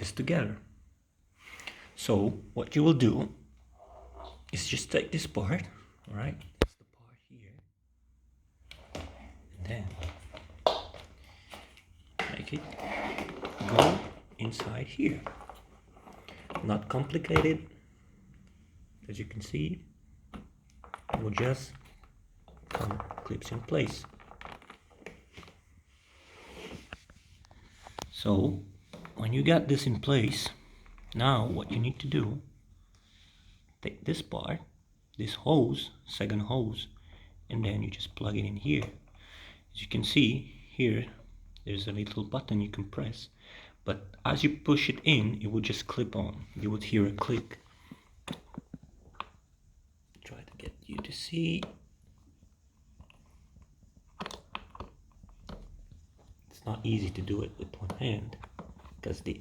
this together. So what you will do is just take this part, all right? That's the part here, and then make it go inside here. Not complicated, as you can see. It will just come clips in place. So when you got this in place, now what you need to do, take this part, this hose, second hose, and then you just plug it in here. As you can see here, there's a little button you can press, but as you push it in, it will just clip on. You would hear a click. Try to get you to see. It's not easy to do it with one hand because the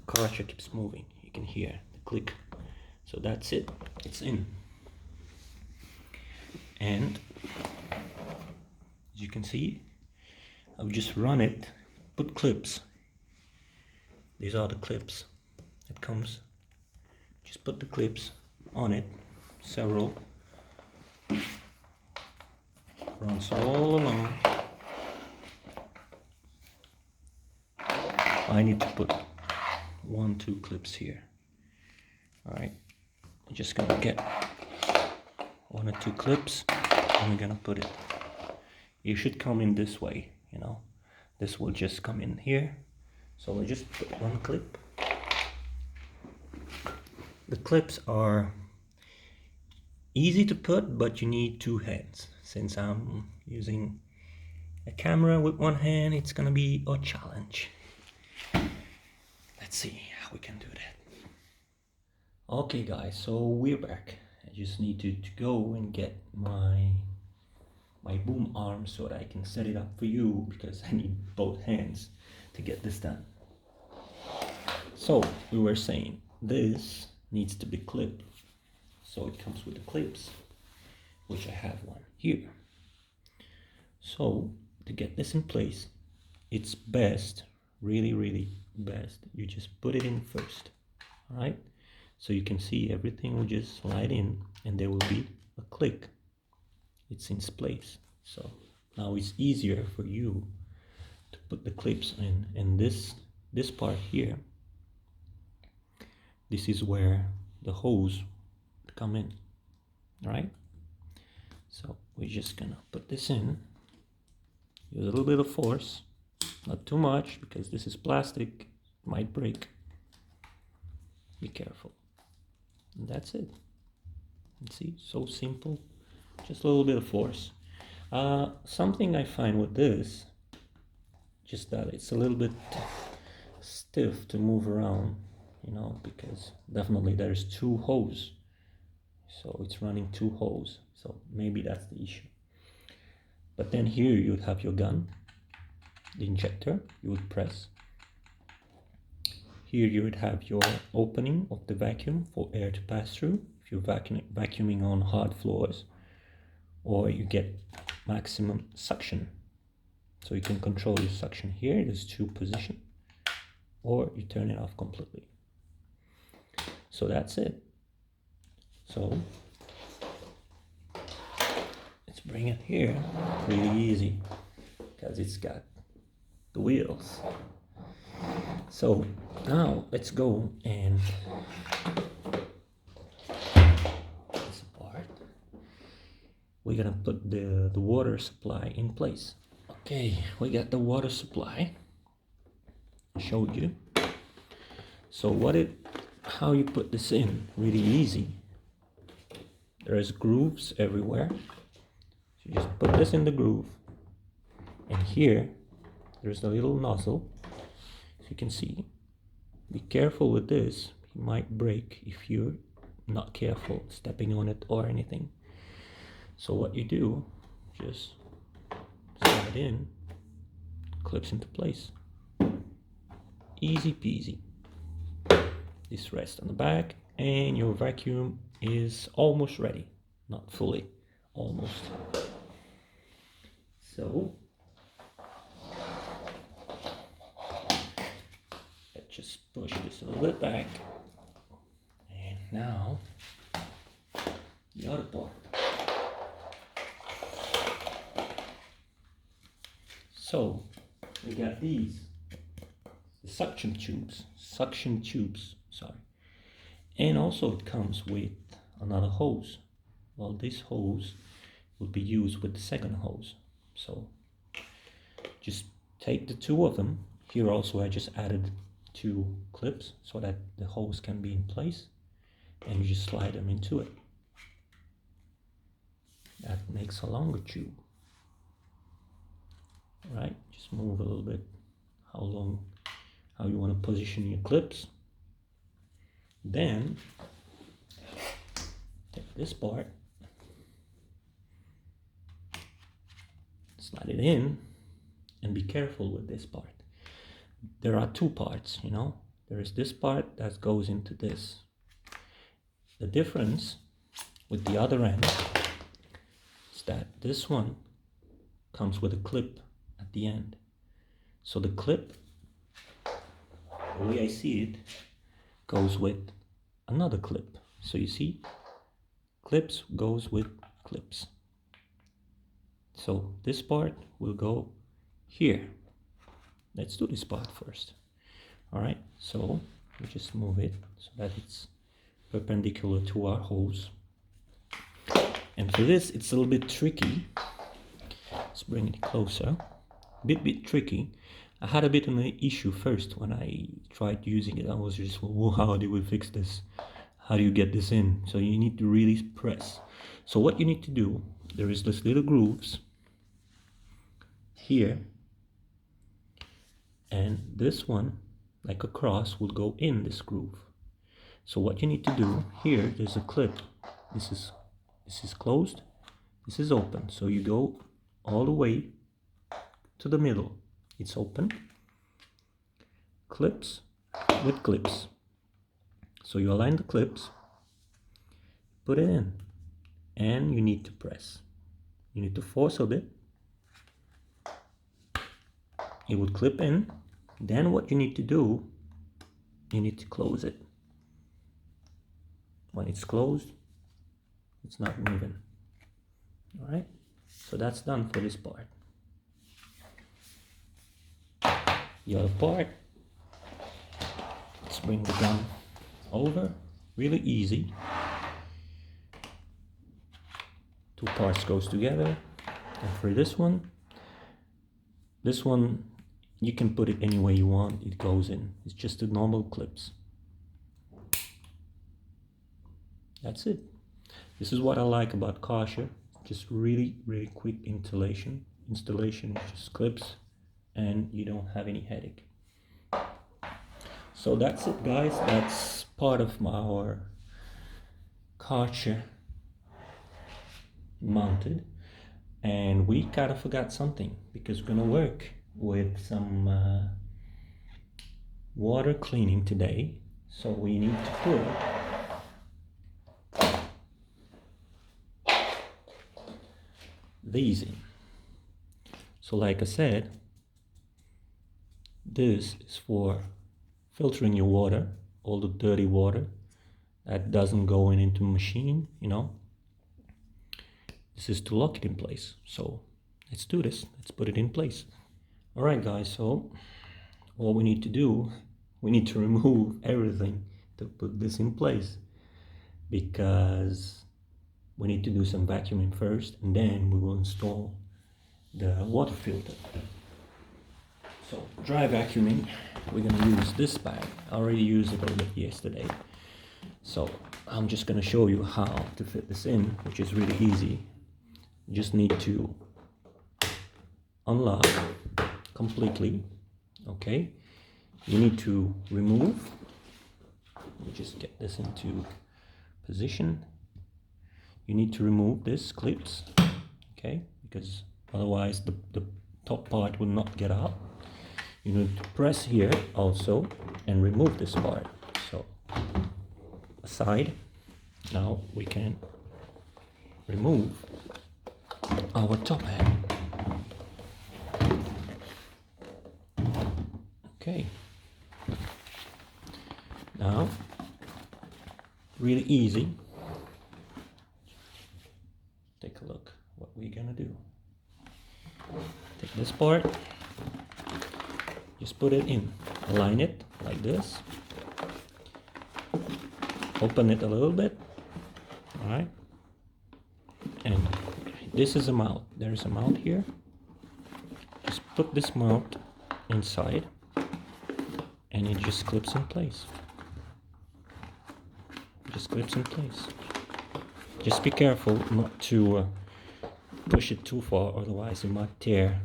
karcher keeps moving. You can hear the click. So that's it, it's in. And as you can see, I've just run it, put clips. These are the clips that comes. Just put the clips on it, several. Runs all along. I need to put 1-2 clips here. Alright, I'm just gonna get 1 or 2 clips and we're gonna put it. You should come in this way, you know. This will just come in here. So I just put 1 clip. The clips are easy to put, but you need 2 hands. Since I'm using a camera with 1 hand, it's gonna be a challenge. Let's see how we can do that. Okay guys, so we're back. I just need to go and get my boom arm so that I can set it up for you, because I need both hands to get this done. So we were saying this needs to be clipped, so it comes with the clips, which I have one here. So to get this in place, it's best, really best, you just put it in first. All right, so you can see everything will just slide in and there will be a click. It's in place. So now it's easier for you to put the clips in. And this part here, this is where the hose come in. All right, so we're just gonna put this in. Use a little bit of force, not too much, because this is plastic, it might break. Be careful. And that's it. And see, so simple, just a little bit of force. Something I find with this, just that it's a little bit stiff to move around, you know, because definitely there's 2 hoses, so it's running 2 hoses, so maybe that's the issue. But then here you would have your gun, the injector, you would press. Here you would have your opening of the vacuum for air to pass through, if you're vacuuming on hard floors, or you get maximum suction. So you can control your suction here, there's 2 positions, or you turn it off completely. So that's it. So let's bring it here, really easy, because it's got the wheels. So now let's go and this part, we're gonna put the water supply in place. Okay, we got the water supply, I showed you. So how you put this in, really easy. There's grooves everywhere, so you just put this in the groove, and here there's a little nozzle. So you can see, be careful with this, it might break if you're not careful stepping on it or anything. So what you do, just slide in, clips into place, easy peasy. This rests on the back and your vacuum is almost ready, not fully, almost. So push this a little bit back. And now, the other part. So, we got these, the suction tubes, sorry. And also it comes with another hose. Well, this hose will be used with the second hose. So, just take the two of them. Here also I just added 2 clips so that the hose can be in place, and you just slide them into it. That makes a longer tube. Right, just move a little bit how you want to position your clips. Then take this part, slide it in, and be careful with this part. There are 2 parts, you know. There is this part that goes into this. The difference with the other end is that this one comes with a clip at the end. So the clip, the way I see it, goes with another clip. So you see, clips goes with clips. So this part will go here. Let's do this part first. All right, so we just move it so that it's perpendicular to our hose. And for this, it's a little bit tricky. Let's bring it closer. Bit tricky. I had a bit of an issue first when I tried using it. I was just, well, how do we fix this? How do you get this in? So you need to really press. So what you need to do, there is this little grooves here, and this one, like a cross, will go in this groove. So what you need to do, here there's a clip. This is closed, this is open. So you go all the way to the middle. It's open. Clips with clips. So you align the clips, put it in, and you need to press. You need to force a bit. It would clip in. Then what you need to do, you need to close it. When it's closed, it's not moving. All right, so that's done for this part. The other part, let's bring the gun over. Really easy. 2 parts goes together. And for this one you can put it any way you want. It goes in. It's just the normal clips. That's it. This is what I like about karcher. Just really quick installation. Installation is just clips, and you don't have any headache. So that's it, guys. That's part of our karcher mounted, and we kind of forgot something because we're gonna work with some water cleaning today. So we need to put these in. So like I said, this is for filtering your water, all the dirty water that doesn't go into the machine, you know. This is to lock it in place. So let's do this. Let's put it in place. All right, guys. So what we need to do, we need to remove everything to put this in place, because we need to do some vacuuming first, and then we will install the water filter. So dry vacuuming, we're gonna use this bag. I already used it a little bit yesterday. So I'm just gonna show you how to fit this in, which is really easy. You just need to unlock completely, okay? You need to remove. Let me just get this into position. You need to remove this clips, okay? Because otherwise the top part will not get out. You need to press here also and remove this part. So aside, now we can remove our top hat. Okay, Now, really easy. Take a look what we're gonna do. Take this part, just put it in, align it like this, open it a little bit, all right, and this is a mount. There's a mount here. Just put this mount inside and it just clips in place. Just clips in place. Just be careful not to push it too far, otherwise it might tear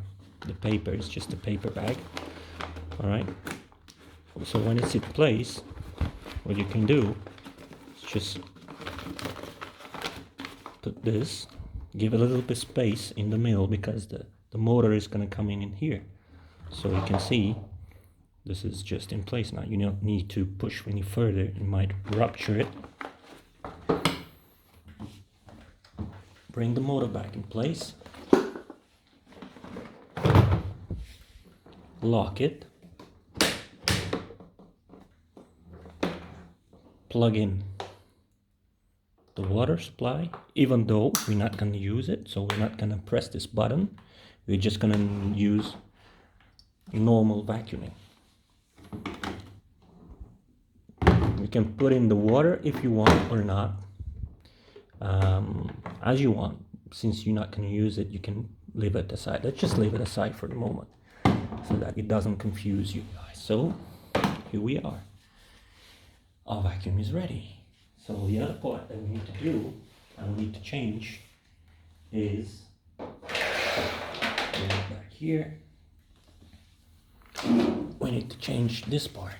the paper. It's just a paper bag. Alright, so when it's in place, what you can do is just put this, give a little bit space in the middle, because the motor is going to come in here. So you can see this is just in place now. You don't need to push any further, you might rupture it. Bring the motor back in place, lock it, plug in the water supply, even though we're not going to use it, so we're not going to press this button, we're just going to use normal vacuuming. You can put in the water if you want or not, as you want. Since you're not going to use it, you can leave it aside. Let's just leave it aside for the moment so that it doesn't confuse you guys. So here we are, our vacuum is ready. So the other part that we need to do and we need to change is back here. We need to change this part.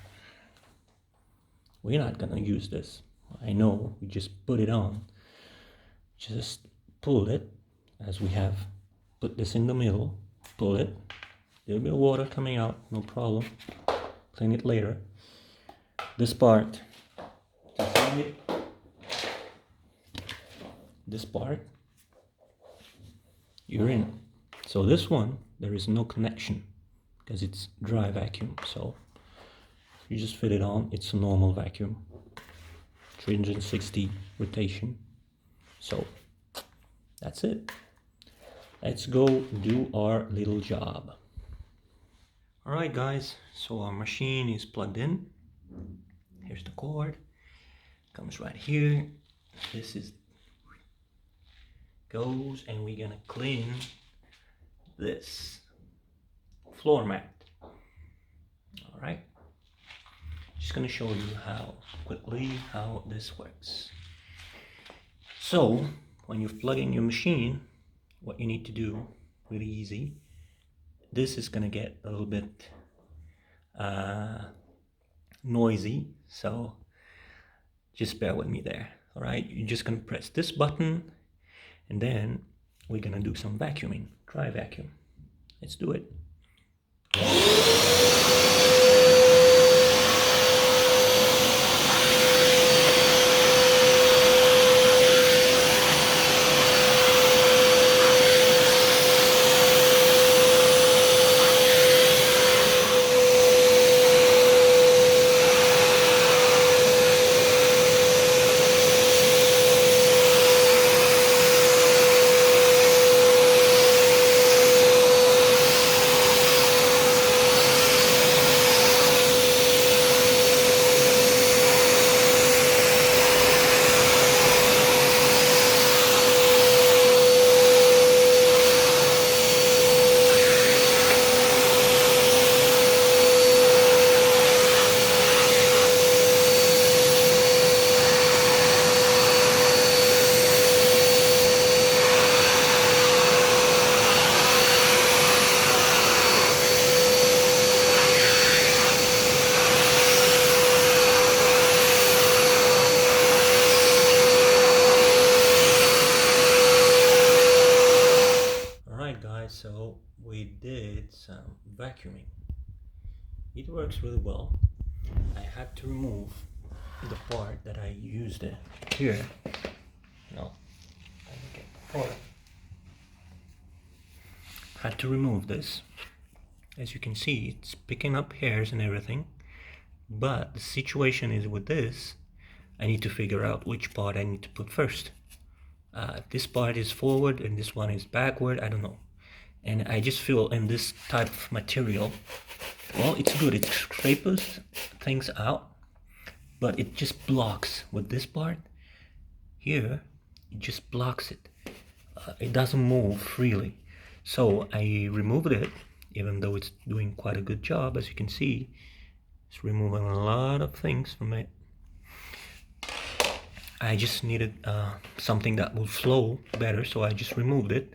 We're not gonna use this, I know, we just put it on. Just pull it, as we have put this in the middle, pull it, a little bit of water coming out, no problem, clean it later. This part, this part, you're in. So this one, there is no connection because it's dry vacuum, so you just fit it on. It's a normal vacuum, 360 rotation. So that's it. Let's go do our little job. All right guys, so our machine is plugged in. Here's the cord, comes right here. This is goes, and we're gonna clean this floor mat. All right, just gonna show you how this works. So when you plug in your machine, what you need to do, really easy, this is gonna get a little bit noisy, so just bear with me there. All right, you're just gonna press this button, and then we're gonna do some vacuuming, dry vacuum. Let's do it. So we did some vacuuming. It works really well. I had to remove the part that I used here. No, let me get the part. Had to remove this. As you can see, it's picking up hairs and everything, But the situation is with this, I need to figure out which part I need to put first. This part is forward and this one is backward, I don't know. And I just feel in this type of material, well, it's good, it scrapes things out, but it just blocks with this part here, it just blocks it. It doesn't move freely. So I removed it, even though it's doing quite a good job. As you can see, it's removing a lot of things from it. I just needed something that would flow better, so I just removed it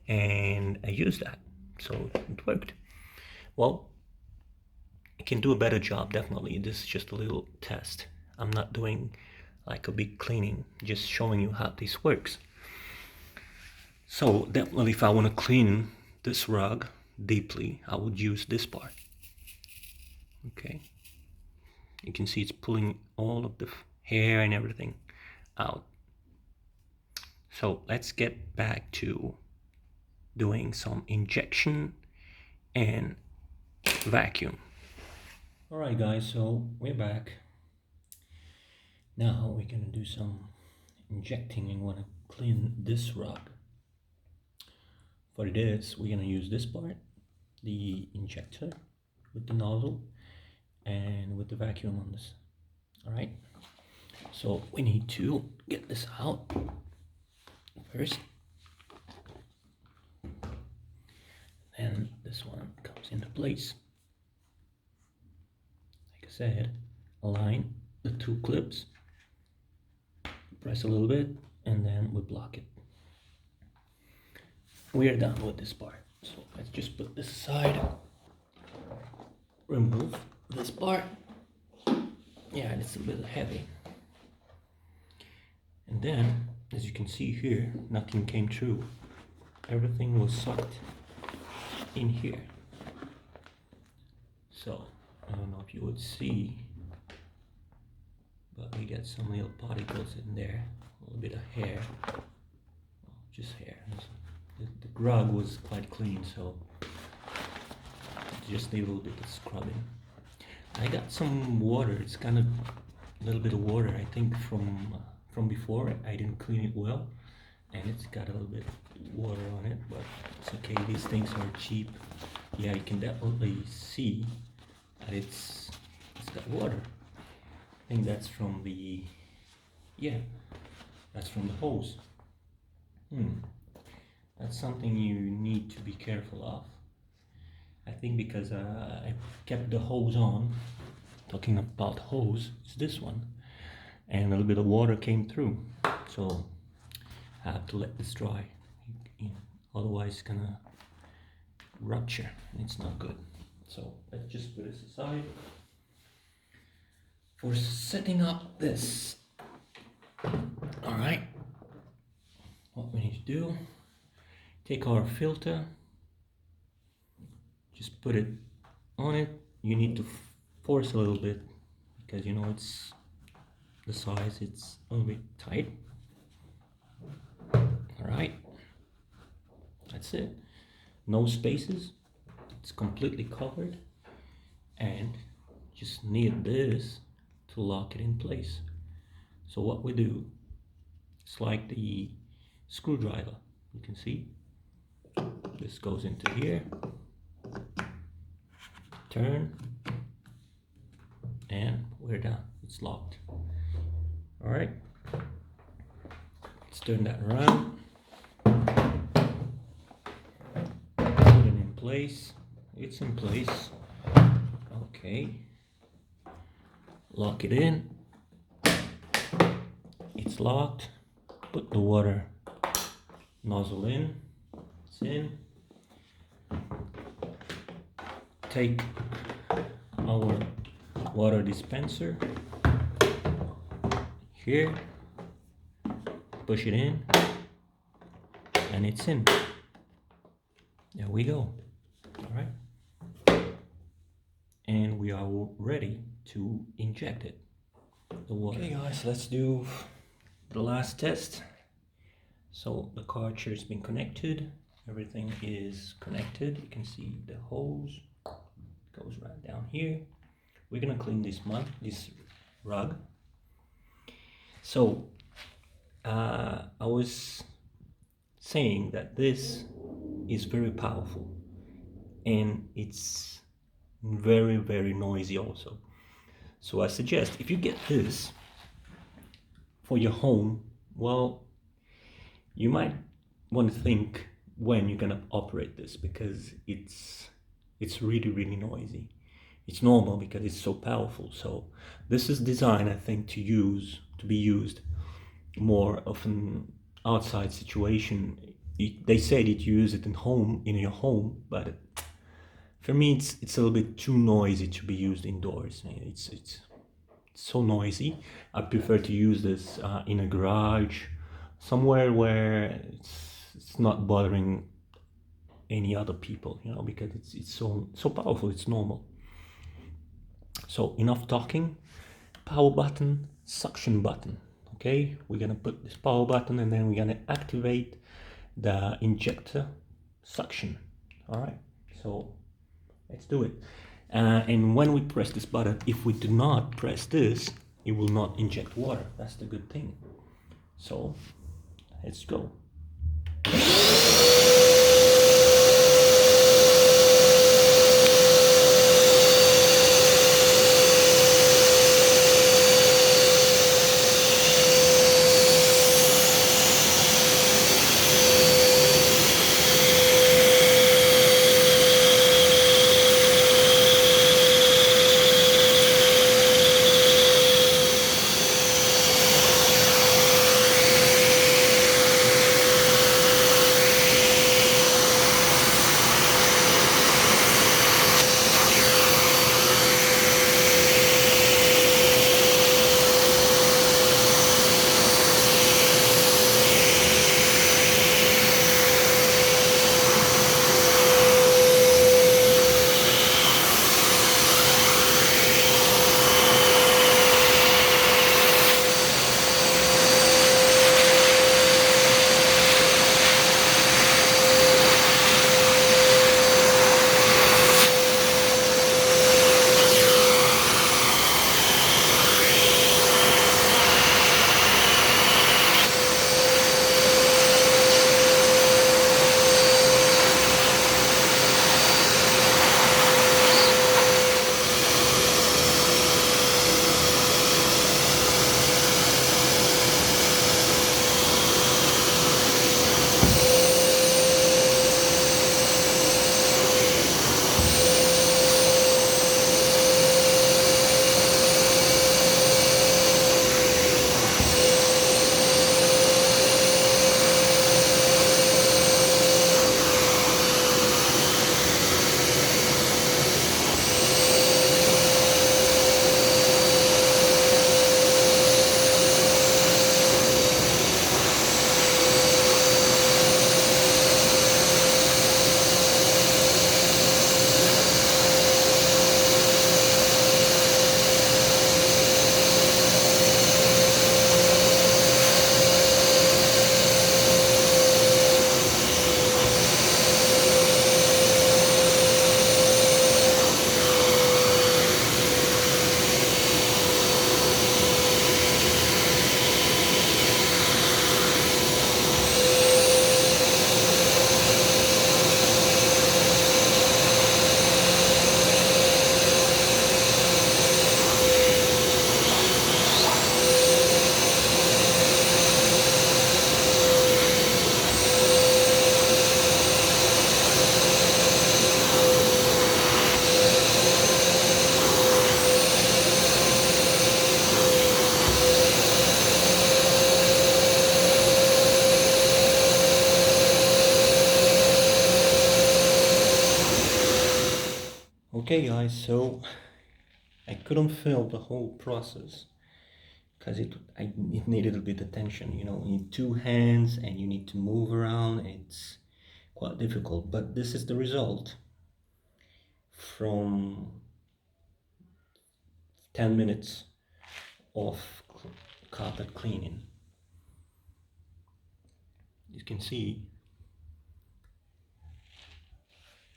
and I used that, so it worked. Well, I can do a better job, definitely. This is just a little test. I'm not doing like a big cleaning, just showing you how this works. So definitely, if I want to clean this rug deeply, I would use this part. Okay, you can see it's pulling all of the hair and everything out. So let's get back to doing some injection and vacuum. All right guys, so we're back. Now we're gonna do some injecting and want to clean this rug. For this, we're gonna use this part, the injector with the nozzle and with the vacuum on this. All right, so we need to get this out first. And this one comes into place. Like I said, align the two clips, press a little bit, and then we block it. We are done with this part, so let's just put this aside. Remove this part. Yeah, it's a bit heavy. And then, as you can see here, nothing came through. Everything was sucked in here. So, I don't know if you would see, but we get some little particles in there, a little bit of hair, just hair. The rug was quite clean, so just a little bit of scrubbing. I got some water, it's kind of a little bit of water, I think from before. I didn't clean it well, and it's got a little bit of water on it, but it's okay, these things are cheap. Yeah, you can definitely see that it's got water. I think that's from the, yeah, that's from the hose. That's something you need to be careful of. I think because I kept the hose on, talking about hose, it's this one, and a little bit of water came through, so I have to let this dry, otherwise it's gonna rupture and it's not good. So let's just put this aside. For setting up this, all right, what we need to do, take our filter, just put it on it. You need to force a little bit because you know it's the size, it's a little bit tight. All right, that's it. No spaces, it's completely covered, and just need this to lock it in place. So what we do, it's like the screwdriver. You can see this goes into here, turn, and we're done. It's locked. All right, let's turn that around, put it in place. It's in place. Okay, lock it in. It's locked. Put the water nozzle in. It's in. Take our water dispenser here, push it in, and it's in. There we go. All right, and we are ready to inject it, the water. Okay guys, let's do the last test. So the karcher has been connected, everything is connected. You can see the hose goes right down here. we're gonna clean this rug. So I was saying that this is very powerful, and it's very, very noisy also. So I suggest if you get this for your home, well, you might want to think when you're gonna operate this, because it's really, really noisy. It's normal because it's so powerful. So this is designed, I think, to be used more of an outside situation. They say that you use it in your home, but for me it's a little bit too noisy to be used indoors. It's so noisy. I prefer to use this in a garage, somewhere where it's not bothering any other people, because it's so powerful. It's normal. So enough talking. Power button, suction button. Okay, we're gonna put this power button, and then we're gonna activate the injector suction. All right, so let's do it. And when we press this button, if we do not press this, it will not inject water. That's the good thing. So let's go. Okay guys, so I couldn't film the whole process because it needed a bit of attention. You need two hands and you need to move around. It's quite difficult, but this is the result from 10 minutes of carpet cleaning. You can see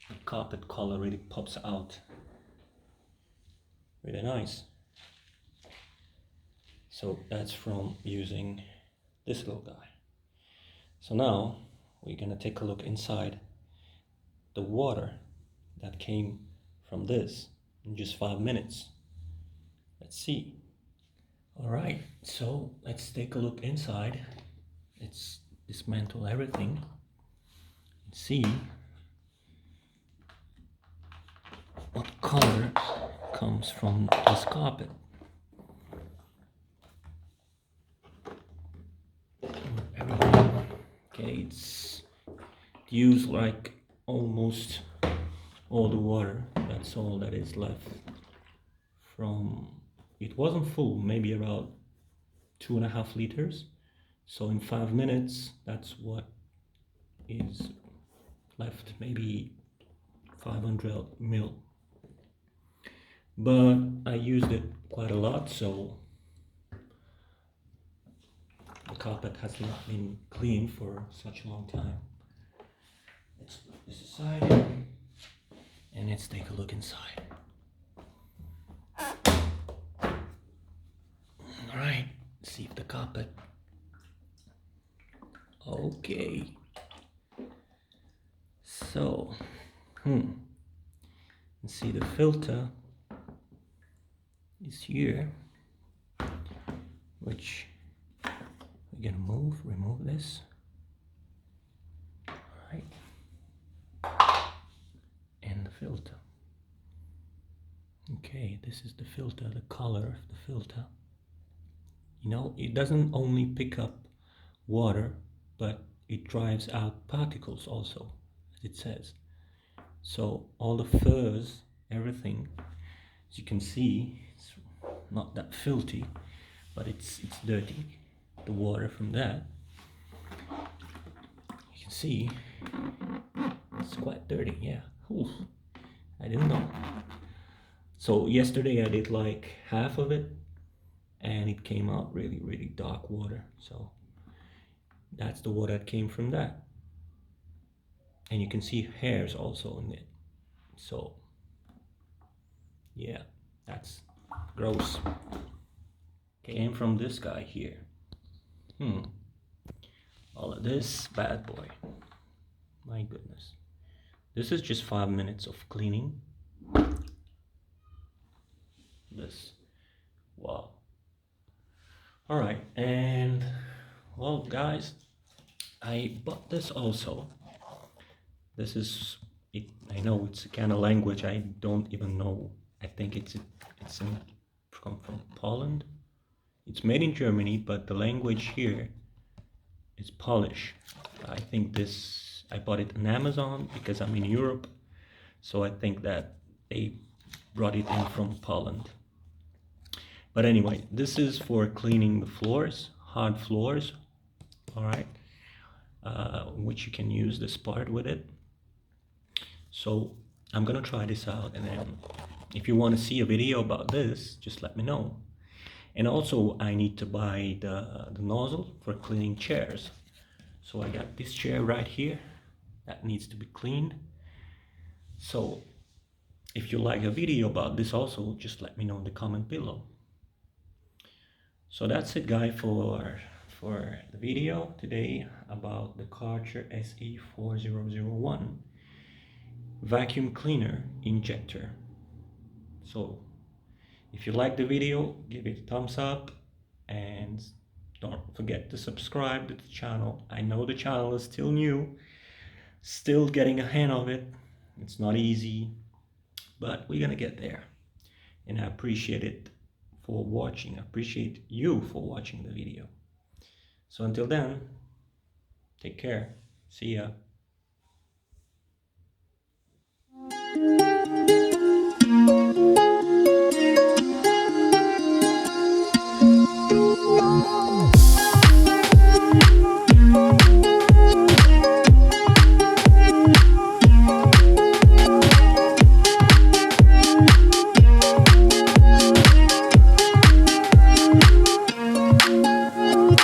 the carpet color really pops out Really nice. So that's from using this little guy. So now we're gonna take a look inside the water that came from this in just 5 minutes. Let's see. All right, so let's take a look inside. Let's dismantle everything and see what color comes from this carpet. Okay, it's used like almost all the water. That's all that is left from. It wasn't full, maybe about 2.5 liters. So in 5 minutes, that's what is left, maybe 500 ml. But I used it quite a lot, so the carpet has not been cleaned for such a long time. Let's put this aside and let's take a look inside. All right, see if the carpet. Okay. So, let's see, the filter is here, which we're gonna remove this. All right. And the filter. Okay, this is the filter, the color of the filter. You know, it doesn't only pick up water, but it drives out particles also, as it says. So all the furs, everything, as you can see, it's not that filthy, but it's dirty. The water from that, you can see, it's quite dirty. Yeah. Oof. I didn't know. So yesterday I did like half of it, and it came out really dark water. So that's the water that came from that, and you can see hairs also in it. So yeah, that's gross. Came from this guy here. All of this bad boy. My goodness. This is just 5 minutes of cleaning. This. Wow. All right, and well, guys, I bought this also. This is it. I know it's a kind of language I don't even know. I think it's from Poland. It's made in Germany, but the language here is Polish. I think this, I bought it on Amazon because I'm in Europe, so I think that they brought it in from Poland. But anyway, this is for cleaning the floors, hard floors, all right, which you can use this part with it. So I'm gonna try this out, and then if you want to see a video about this, just let me know. And also I need to buy the nozzle for cleaning chairs. So I got this chair right here that needs to be cleaned. So if you like a video about this also, just let me know in the comment below. So that's it, guys, for the video today about the Karcher SE4001 vacuum cleaner injector. So if you like the video, give it a thumbs up, and don't forget to subscribe to the channel. I know the channel is still new, still getting a hand of it. It's not easy, but we're gonna get there. And I appreciate it for watching. I appreciate you for watching the video. So until then, take care. See ya.